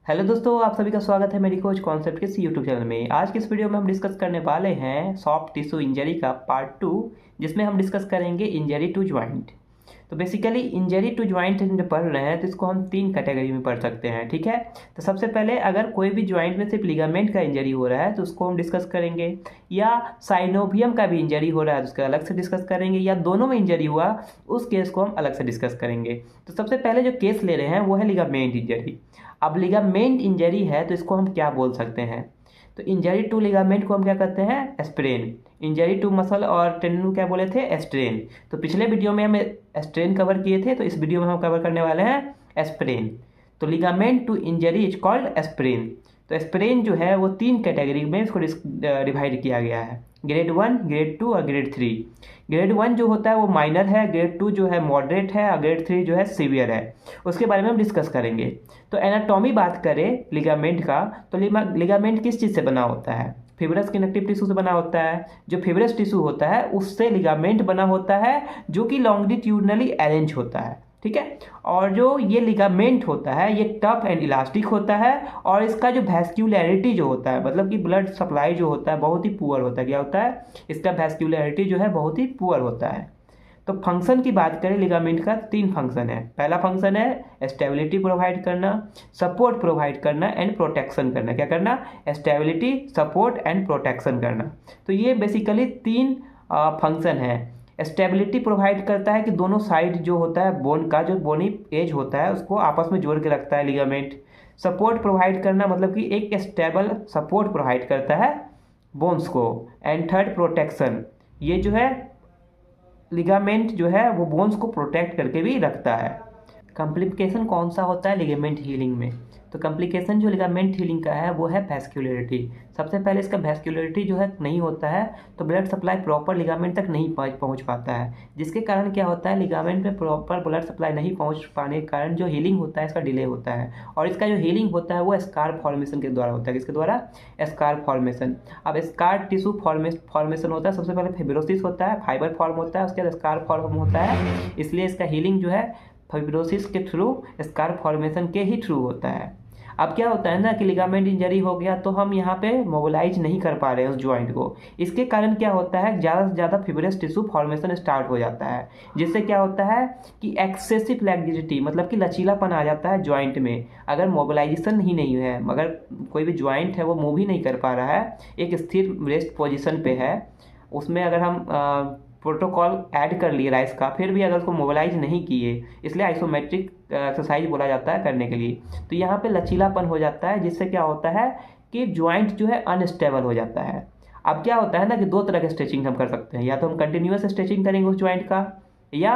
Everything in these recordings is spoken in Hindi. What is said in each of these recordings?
हेलो दोस्तों, आप सभी का स्वागत है मेरी कोच कॉन्सेप्ट के इस यूट्यूब चैनल में। आज की इस वीडियो में हम डिस्कस करने वाले हैं सॉफ्ट टिश्यू इंजरी का पार्ट 2, जिसमें हम डिस्कस करेंगे इंजरी टू ज्वाइंट। तो बेसिकली इंजरी टू ज्वाइंट जब पढ़ रहे हैं तो इसको हम तीन कैटेगरी में पढ़ सकते हैं, ठीक है। तो सबसे पहले अगर कोई भी ज्वाइंट में सिर्फ लिगामेंट का इंजरी हो रहा है तो उसको हम डिस्कस करेंगे, या साइनोवियम का भी इंजरी हो रहा है तो उसका अलग से डिस्कस करेंगे, या दोनों में इंजरी हुआ उस केस को हम अलग से डिस्कस करेंगे। तो सबसे पहले जो केस ले रहे हैं वो है लिगामेंट इंजरी। अब लिगामेंट इंजरी है तो इसको हम क्या बोल सकते हैं? तो इंजरी टू लिगामेंट को हम क्या कहते हैं? स्प्रेन। इंजरी टू मसल और टेंडन को क्या बोले थे? स्ट्रेन। तो पिछले वीडियो में हम स्ट्रेन कवर किए थे, तो इस वीडियो में हम कवर करने वाले हैं स्प्रेन। तो ligament to injury is called sprain. तो स्प्रेन जो है वो तीन कैटेगरी में इसको डिवाइड किया गया है, ग्रेड 1, ग्रेड 2 और ग्रेड 3। ग्रेड 1 जो होता है वो माइनर है, ग्रेड 2 जो है मॉडरेट है और ग्रेड 3 जो है सीवियर है। उसके बारे में हम डिस्कस करेंगे। तो एनाटॉमी बात करें लिगामेंट का, तो लिगामेंट किस चीज़ से बना होता है? फिब्रस कनेक्टिव टिश्यू से बना होता है। जो फिब्रस टिश्यू होता है उससे लिगामेंट बना होता है, जो कि लॉन्गिट्यूडनली अरेंज होता है, ठीक है। और जो ये लिगामेंट होता है ये टफ एंड इलास्टिक होता है, और इसका जो वैस्क्युलैरिटी जो होता है, मतलब कि ब्लड सप्लाई जो होता है बहुत ही पुअर होता है। क्या होता है? इसका वैस्क्युलैरिटी जो है बहुत ही पुअर होता है। तो फंक्शन की बात करें, लिगामेंट का तीन फंक्शन है। पहला फंक्शन है स्टेबिलिटी प्रोवाइड करना, सपोर्ट प्रोवाइड करना एंड प्रोटेक्शन करना। क्या करना? स्टेबिलिटी, सपोर्ट एंड प्रोटेक्शन करना। तो ये बेसिकली तीन फंक्शन है। स्टेबिलिटी प्रोवाइड करता है कि दोनों साइड जो होता है बोन का, जो बोनी एज होता है उसको आपस में जोड़ के रखता है लिगामेंट। सपोर्ट प्रोवाइड करना मतलब कि एक स्टेबल सपोर्ट प्रोवाइड करता है बोन्स को। एंड थर्ड प्रोटेक्शन, ये जो है लिगामेंट जो है वो बोन्स को प्रोटेक्ट करके भी रखता है। कॉम्प्लिकेशन कौन सा होता है लिगामेंट हीलिंग में? तो कॉम्प्लिकेशन जो लिगामेंट हीलिंग का है वो है वैस्क्युलरिटी। सबसे पहले इसका वैस्क्युलरिटी जो है नहीं होता है, तो ब्लड सप्लाई प्रॉपर लिगामेंट तक नहीं पहुंच पाता है, जिसके कारण क्या होता है, लिगामेंट में प्रॉपर ब्लड सप्लाई नहीं पहुंच पाने के कारण जो हीलिंग होता है इसका डिले होता है। और इसका जो हीलिंग होता है वो स्कार फॉर्मेशन के द्वारा होता है। किसके द्वारा? Scar formation. अब स्कार टिश्यू फॉर्मेशन होता है, सबसे पहले फिब्रोसिस होता है, फाइबर फॉर्म होता है, उसके बाद स्कार फॉर्म होता है। इसलिए इसका हीलिंग जो है फाइब्रोसिस के थ्रू, स्कार फॉर्मेशन के ही थ्रू होता है। अब क्या होता है ना कि लिगामेंट इंजरी हो गया तो हम यहाँ पे मोबिलाइज नहीं कर पा रहे हैं उस ज्वाइंट को। इसके कारण क्या होता है, ज़्यादा से ज़्यादा फिब्रस टिश्यू फॉर्मेशन स्टार्ट हो जाता है, जिससे क्या होता है कि एक्सेसिव फ्लेक्सिबिलिटी मतलब कि लचीलापन आ जाता है ज्वाइंट में। अगर मोबिलाइजेशन ही नहीं है, मगर कोई भी ज्वाइंट है वो मूव ही नहीं कर पा रहा है, एक स्थिर रेस्ट पोजिशन पे है, उसमें अगर हम प्रोटोकॉल ऐड कर लिए राइस का, फिर भी अगर उसको मोबिलाइज नहीं किए, इसलिए आइसोमेट्रिक एक्सरसाइज बोला जाता है करने के लिए। तो यहाँ पे लचीलापन हो जाता है, जिससे क्या होता है कि ज्वाइंट जो है अनस्टेबल हो जाता है। अब क्या होता है ना कि दो तरह के स्ट्रेचिंग हम कर सकते हैं, या तो हम कंटिन्यूस स्ट्रेचिंग करेंगे उस ज्वाइंट का, या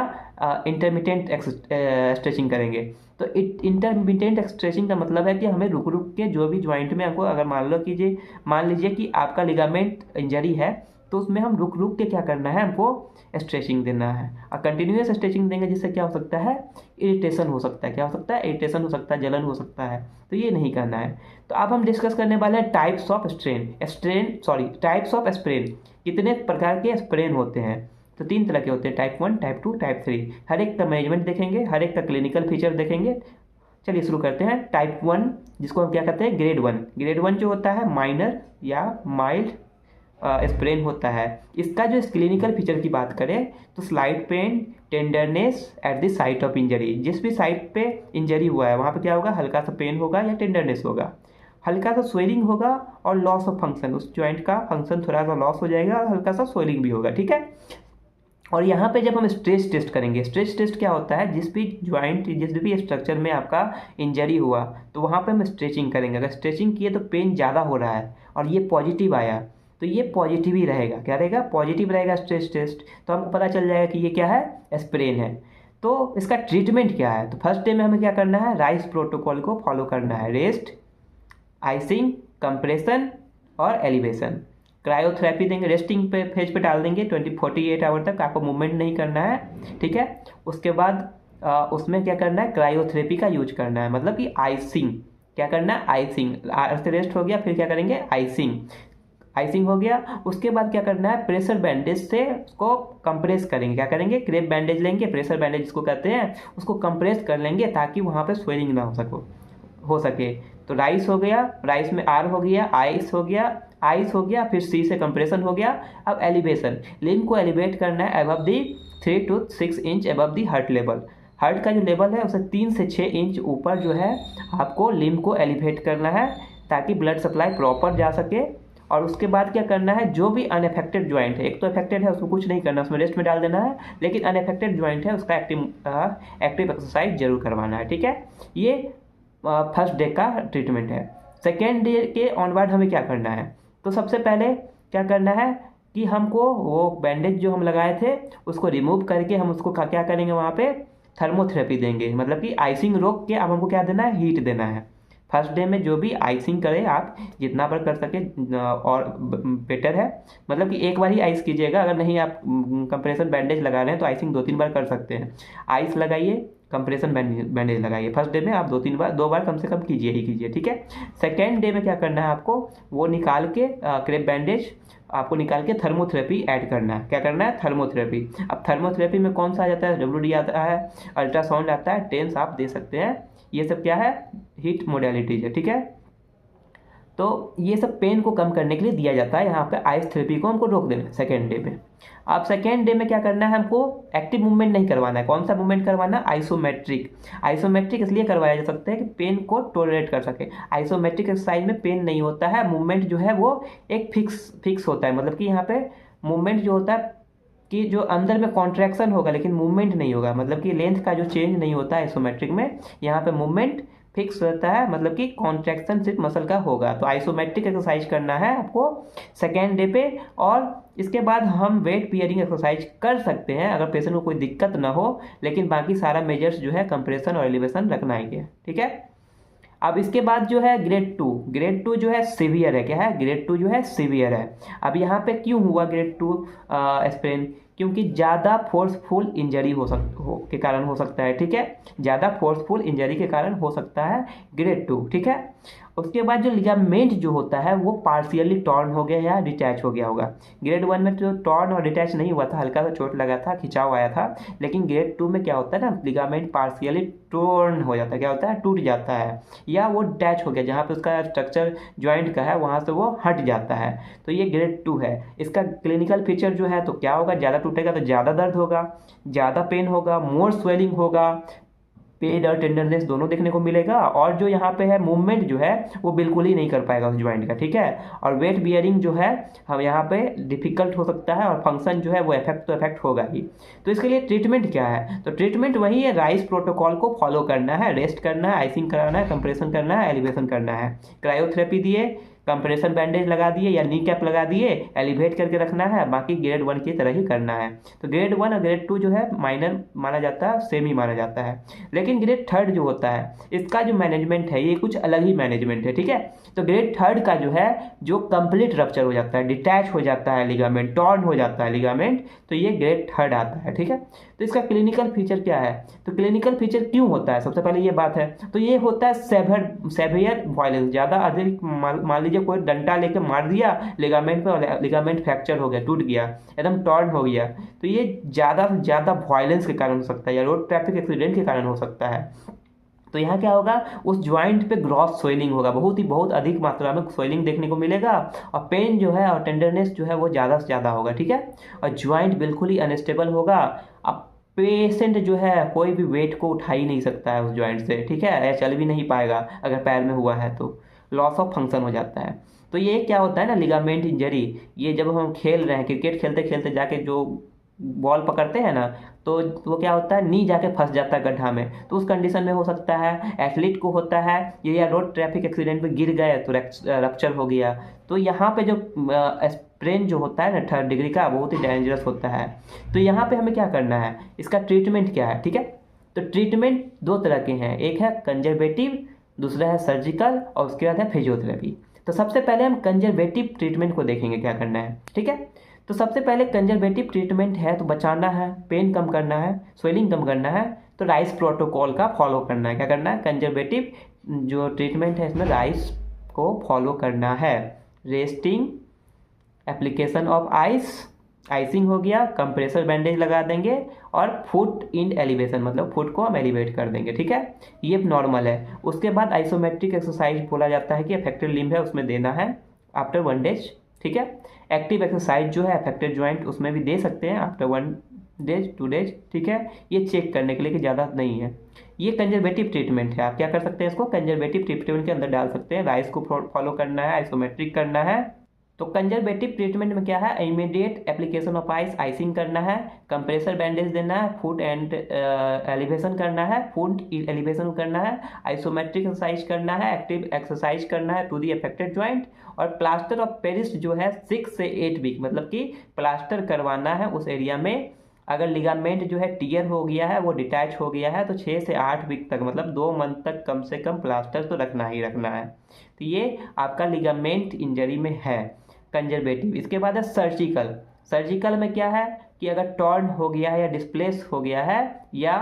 इंटरमिटेंट स्ट्रेचिंग करेंगे। तो इंटरमिटेंट स्ट्रेचिंग का मतलब है कि हमें रुक रुक के जो भी ज्वाइंट में हमको, अगर मान लीजिए कि आपका लिगामेंट इंजरी है, तो उसमें हम रुक रुक के क्या करना है, हमको स्ट्रेचिंग देना है। और कंटिन्यूस स्ट्रेचिंग देंगे जिससे क्या हो सकता है, इरिटेशन हो सकता है। क्या हो सकता है? इरिटेशन हो सकता है, जलन हो सकता है। तो ये नहीं करना है। तो अब हम डिस्कस करने वाले हैं types of types of sprain. कितने प्रकार के स्प्रेन होते हैं? तो तीन तरह के होते हैं, टाइप 1, टाइप 2, टाइप 3। हर एक का मैनेजमेंट देखेंगे, हर एक का क्लिनिकल फीचर देखेंगे। चलिए शुरू करते हैं। टाइप 1 जिसको हम क्या कहते हैं, ग्रेड 1। ग्रेड 1 जो होता है माइनर या माइल्ड स्प्रेन होता है। इसका जो क्लिनिकल फीचर की बात करें तो slight pain, tenderness at the site of injury. जिस भी साइट पे इंजरी हुआ है वहाँ पे क्या होगा, हल्का सा पेन होगा या टेंडरनेस होगा, हल्का सा स्वेलिंग होगा और लॉस ऑफ फंक्शन, उस जॉइंट का फंक्शन थोड़ा सा लॉस हो जाएगा और हल्का सा स्वेलिंग भी होगा, ठीक है। और यहाँ पे जब हम स्ट्रेच टेस्ट करेंगे, स्ट्रेच टेस्ट क्या होता है, जिस भी ज्वाइंट, जिस भी स्ट्रक्चर में आपका इंजरी हुआ तो वहाँ पे हम स्ट्रेचिंग करेंगे। अगर स्ट्रेचिंग किए तो पेन ज़्यादा हो रहा है और ये पॉजिटिव आया तो ये पॉजिटिव ही रहेगा। क्या रहेगा? पॉजिटिव रहेगा स्ट्रेच टेस्ट। तो हमको पता चल जाएगा कि ये क्या है, स्प्रेन है। तो इसका ट्रीटमेंट क्या है? तो फर्स्ट डे में हमें क्या करना है, राइस प्रोटोकॉल को फॉलो करना है। रेस्ट, आइसिंग, कंप्रेशन और एलिवेशन। क्रायोथेरेपी देंगे, रेस्टिंग पे फेज पे डाल देंगे 48 आवर तक, आपको मूवमेंट नहीं करना है, ठीक है। उसके बाद उसमें क्या करना है, क्रायोथेरेपी का यूज करना है, मतलब कि आइसिंग। क्या करना है? आइसिंग। से रेस्ट हो गया, फिर क्या करेंगे, आइसिंग। आइसिंग हो गया। उसके बाद क्या करना है, प्रेशर बैंडेज से उसको कंप्रेस करेंगे। क्या करेंगे? क्रेप बैंडेज लेंगे, प्रेशर बैंडेज जिसको कहते हैं, उसको कंप्रेस कर लेंगे ताकि वहाँ पे स्वेलिंग ना हो सके। तो राइस हो गया, राइस में आर हो गया, आइस हो गया, आइस हो गया, फिर सी से कंप्रेशन हो गया। अब एलिवेशन, लिम्ब को एलिवेट करना है above the 3 to 6 inch above the heart level. Heart का जो लेवल है उसे 3 से 6 इंच ऊपर जो है आपको लिम्ब को एलिवेट करना है ताकि ब्लड सप्लाई प्रॉपर जा सके। और उसके बाद क्या करना है, जो भी अनअफेक्टेड ज्वाइंट है, एक तो अफेक्टेड है उसको कुछ नहीं करना, उसमें रेस्ट में डाल देना है, लेकिन अनअफेक्टेड ज्वाइंट है उसका एक्टिव एक्सरसाइज जरूर करवाना है। ठीक है, ये फर्स्ट डे का ट्रीटमेंट है। सेकेंड डे के ऑनवर्ड हमें क्या करना है, तो सबसे पहले क्या करना है कि हमको वो बैंडेज जो हम लगाए थे उसको रिमूव करके हम उसको क्या करेंगे, वहाँ पे थर्मोथेरेपी देंगे, मतलब कि आइसिंग रोक के अब हमको क्या देना है, हीट देना है। फर्स्ट डे में जो भी आइसिंग करें आप जितना बार कर सके और बेटर है, मतलब कि एक बार ही आइस कीजिएगा। अगर नहीं आप कंप्रेशन बैंडेज लगा रहे हैं तो आइसिंग 2-3 बार कर सकते हैं। आइस लगाइए, कंप्रेशन बैंडेज लगाइए। फर्स्ट डे में आप 2 बार कम से कम कीजिए ही कीजिए। ठीक है, सेकेंड डे में क्या करना है आपको, वो निकाल के क्रेप बैंडेज आपको निकाल के थर्मोथेरेपी ऐड करना है। क्या करना है, थर्मोथेरेपी। अब थर्मोथेरेपी में कौन सा आ जाता है, WD आता है, अल्ट्रासाउंड आता है, टेंस आप दे सकते हैं। ये सब क्या है, हीट मोडेलिटीज है। ठीक है, तो ये सब पेन को कम करने के लिए दिया जाता है। यहाँ पे आइस थेरेपी को हमको रोक देना है सेकेंड डे में। अब सेकेंड डे में क्या करना है, हमको एक्टिव मूवमेंट नहीं करवाना है। कौन सा मूवमेंट करवाना है, आइसोमेट्रिक। आइसोमेट्रिक इसलिए करवाया जा सकता है कि पेन को टोलरेट कर सके। आइसोमेट्रिक एक्सरसाइज में पेन नहीं होता है, मूवमेंट जो है वो एक फिक्स होता है, मतलब कि यहाँ पे मूवमेंट जो होता है कि जो अंदर में कॉन्ट्रैक्शन होगा लेकिन मूवमेंट नहीं होगा, मतलब कि लेंथ का जो चेंज नहीं होता है आइसोमेट्रिक में। यहाँ पे मूवमेंट फिक्स रहता है, मतलब कि कॉन्ट्रैक्शन सिर्फ मसल का होगा। तो आइसोमेट्रिक एक्सरसाइज करना है आपको सेकेंड डे पे। और इसके बाद हम वेट बियरिंग एक्सरसाइज कर सकते हैं अगर पेशेंट को कोई दिक्कत ना हो, लेकिन बाकी सारा मेजर्स जो है कंप्रेशन और एलिवेशन रखना ही है। ठीक है, अब इसके बाद जो है ग्रेड टू जो है सीवियर है। क्या है, ग्रेड 2 जो है सीवियर है। अब यहाँ पे क्यों हुआ ग्रेड 2 स्प्रेन, क्योंकि ज़्यादा फोर्सफुल इंजरी के कारण हो सकता है। ठीक है, ज़्यादा फोर्सफुल इंजरी के कारण हो सकता है ग्रेड 2। ठीक है, उसके बाद जो लिगामेंट जो होता है वो पार्शियली टॉर्न हो गया या डिटैच हो गया होगा। ग्रेड 1 में तो टॉर्न और डिटैच नहीं हुआ था, हल्का सा चोट लगा था, खिंचाव आया था। लेकिन ग्रेड 2 में क्या होता है ना, लिगामेंट पार्शियली टॉर्न हो जाता है। क्या होता है, टूट जाता है या वो डिटैच हो गया, जहाँ पे उसका स्ट्रक्चर ज्वाइंट का है वहाँ से वो हट जाता है। तो ये ग्रेड 2 है। इसका क्लिनिकल फीचर जो है तो क्या होगा, ज़्यादा टूटेगा तो ज़्यादा दर्द होगा, ज़्यादा पेन होगा, मोर स्वेलिंग होगा, पेन और टेंडरनेस दोनों देखने को मिलेगा। और जो यहाँ पे है मूवमेंट जो है वो बिल्कुल ही नहीं कर पाएगा उस ज्वाइंट का। ठीक है, और वेट बियरिंग जो है हम यहाँ पे डिफिकल्ट हो सकता है, और फंक्शन जो है वो इफेक्ट होगा ही। तो इसके लिए ट्रीटमेंट क्या है, तो ट्रीटमेंट वही है, राइस प्रोटोकॉल को फॉलो करना है, रेस्ट करना है, आइसिंग कराना है, कंप्रेशन करना है, एलिवेशन करना है, क्रायोथेरेपी दिए, कंप्रेशन बैंडेज लगा दिए या नी कैप लगा दिए, एलिवेट करके रखना है। बाकी ग्रेड 1 की तरह ही करना है। तो ग्रेड 1 और ग्रेड 2 जो है माइनर माना जाता है, सेम ही माना जाता है। लेकिन ग्रेड 3 जो होता है इसका जो मैनेजमेंट है ये कुछ अलग ही मैनेजमेंट है। ठीक है, तो ग्रेड 3 का जो है जो कंप्लीट रप्चर हो जाता है, डिटैच हो जाता है लिगामेंट, टॉर्न हो जाता है लिगामेंट, तो ये ग्रेड 3 आता है। ठीक है, तो इसका क्लिनिकल फीचर क्या है, तो क्लिनिकल फीचर क्यों होता है, सबसे पहले ये बात है। तो ये होता है सेवियर वायलेंस, ज़्यादा अधिक, मान लीजिए कोई डंडा लेके मार दिया लिगामेंट पे और लिगामेंट फ्रैक्चर हो गया, टूट गया, एकदम टॉर्न हो गया, तो ये ज़्यादा से ज़्यादा वायलेंस के कारण हो सकता है या रोड ट्रैफिक एक्सीडेंट के कारण हो सकता है। तो यहाँ क्या होगा, उस ज्वाइंट पे ग्रॉस स्वेलिंग होगा, बहुत अधिक मात्रा में स्वेलिंग देखने को मिलेगा, और पेन जो है और टेंडरनेस जो है वो ज़्यादा से ज़्यादा होगा। ठीक है, और ज्वाइंट बिल्कुल ही अनस्टेबल होगा। अब पेशेंट जो है कोई भी वेट को उठा ही नहीं सकता है उस ज्वाइंट से। ठीक है, या चल भी नहीं पाएगा, अगर पैर में हुआ है तो लॉस ऑफ फंक्शन हो जाता है। तो ये क्या होता है ना, लिगामेंट इंजरी, ये जब हम खेल रहे हैं, क्रिकेट खेलते खेलते जाके जो बॉल पकड़ते हैं ना, तो वो क्या होता है, नी जाके फंस जाता है गड्ढा में, तो उस कंडीशन में हो सकता है। एथलीट को होता है ये, या रोड ट्रैफिक एक्सीडेंट में गिर गए तो रप्चर हो गया। तो यहाँ पे जो स्प्रेन जो होता है ना 3rd डिग्री का, बहुत ही डेंजरस होता है। तो यहाँ पे हमें क्या करना है, इसका ट्रीटमेंट क्या है। ठीक है, तो ट्रीटमेंट 2 तरह के हैं, एक है कंजर्वेटिव, दूसरा है सर्जिकल, और उसके बाद है फिजियोथेरेपी। तो सबसे पहले हम कंजर्वेटिव ट्रीटमेंट को देखेंगे क्या करना है। ठीक है, तो सबसे पहले कंजर्वेटिव ट्रीटमेंट है तो बचाना है, पेन कम करना है, स्वेलिंग कम करना है, तो राइस प्रोटोकॉल का फॉलो करना है। क्या करना है, कंजर्वेटिव जो ट्रीटमेंट है इसमें राइस को फॉलो करना है, resting, application of ice, icing हो गया, कंप्रेसर बैंडेज लगा देंगे और फुट इन एलिवेशन, मतलब फुट को हम एलिवेट कर देंगे, ठीक है। ये नॉर्मल है। उसके बाद आइसोमेट्रिक एक्सरसाइज बोला जाता है कि अफेक्टेड लिम्ब है उसमें देना है आफ्टर 1 डेज, ठीक है। एक्टिव एक्सरसाइज जो है अफेक्टेड ज्वाइंट उसमें भी दे सकते हैं आफ्टर 1 डेज 2 डेज, ठीक है। ये चेक करने के लिए कि ज़्यादा नहीं है। ये कंजर्वेटिव ट्रीटमेंट है। आप क्या कर सकते हैं, इसको कंजर्वेटिव ट्रीटमेंट के अंदर डाल सकते हैं। राइस को फॉलो करना है, आइसोमेट्रिक करना है। तो कंजर्वेटिव ट्रीटमेंट में क्या है, इमीडिएट एप्लीकेशन ऑफ आइसिंग करना है, कंप्रेसर बैंडेज देना है, फुट एंड एलिवेशन करना है, फुट एलिवेशन करना है, आइसोमेट्रिक एक्सरसाइज करना है, एक्टिव एक्सरसाइज करना है टू दी अफेक्टेड ज्वाइंट, और प्लास्टर ऑफ पेरिस जो है 6 से 8 वीक, मतलब कि प्लास्टर करवाना है उस एरिया में। अगर लिगामेंट जो है टियर हो गया है, वो डिटैच हो गया है, तो 6 से 8 वीक तक, मतलब 2 मंथ तक कम से कम प्लास्टर तो रखना ही रखना है। तो ये आपका लिगामेंट इंजरी में है कंजर्वेटिव। इसके बाद है सर्जिकल। सर्जिकल में क्या है कि अगर टॉर्न हो गया है या डिस्प्लेस हो गया है, या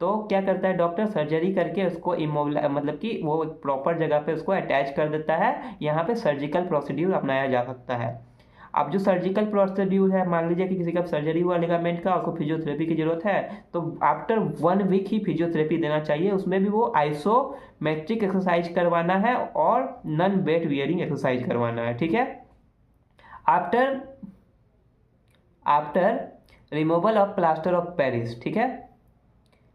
तो क्या करता है डॉक्टर, सर्जरी करके उसको इमोबिलाइज, मतलब कि वो प्रॉपर जगह पे उसको अटैच कर देता है। यहाँ पे सर्जिकल प्रोसीड्यूर अपनाया जा सकता है। अब जो सर्जिकल प्रोसीड्यूर है, मान लीजिए कि किसी का सर्जरी हुआ लिगामेंट का, उसको फिजियोथेरेपी की जरूरत है, तो आफ्टर 1 वीक ही फिजियोथेरेपी देना चाहिए। उसमें भी वो आइसोमेट्रिक एक्सरसाइज करवाना है और नॉन वेट वियरिंग एक्सरसाइज करवाना है, ठीक है। After after removal of plaster of Paris, ठीक है।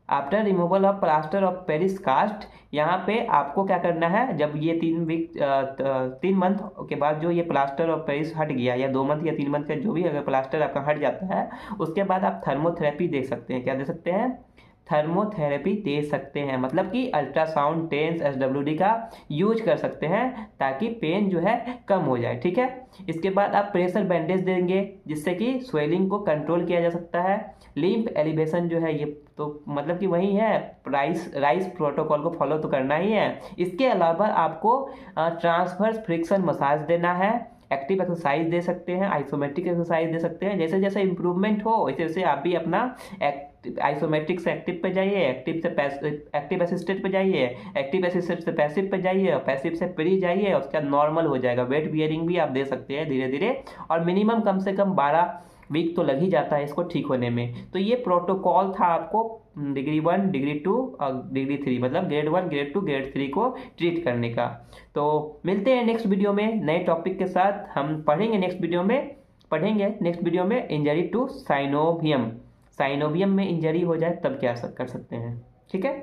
After removal of plaster of Paris cast, यहाँ पे आपको क्या करना है, जब ये 3 मंथ के बाद जो ये प्लास्टर ऑफ पेरिस हट गया, या 2 मंथ या 3 मंथ का जो भी अगर प्लास्टर आपका हट जाता है, उसके बाद आप थर्मोथेरेपी दे सकते हैं। क्या दे सकते हैं, थर्मोथेरेपी दे सकते हैं, मतलब कि अल्ट्रासाउंड टेंस SWD का यूज कर सकते हैं ताकि पेन जो है कम हो जाए, ठीक है। इसके बाद आप प्रेशर बैंडेज देंगे जिससे कि स्वेलिंग को कंट्रोल किया जा सकता है। लिम्फ एलिवेशन जो है, ये तो मतलब कि वही है, राइस प्रोटोकॉल को फॉलो तो करना ही है। इसके अलावा आपको ट्रांसवर्स फ्रिक्शन मसाज देना है, एक्टिव एक्सरसाइज दे सकते हैं, आइसोमेट्रिक एक्सरसाइज दे सकते हैं। जैसे जैसे इंप्रूवमेंट हो वैसे वैसे आप भी अपना आइसोमेट्रिक से एक्टिव पे जाइए, एक्टिव असिस्टेड पे जाइए, एक्टिव असिस्टेड से पैसिव पे जाइए, और पैसिव से प्री जाइए, उसके बाद नॉर्मल हो जाएगा। वेट बियरिंग भी आप दे सकते हैं धीरे धीरे, और मिनिमम कम से कम 12 वीक तो लग ही जाता है इसको ठीक होने में। तो ये प्रोटोकॉल था आपको डिग्री 1, डिग्री 2 और डिग्री 3, मतलब ग्रेड 1, ग्रेड 2, ग्रेड 3 को ट्रीट करने का। तो मिलते हैं नेक्स्ट वीडियो में नए टॉपिक के साथ। हम पढ़ेंगे नेक्स्ट वीडियो में इंजरी टू साइनोवियम। साइनोवियम में इंजरी हो जाए तब क्या कर सकते हैं, ठीक है।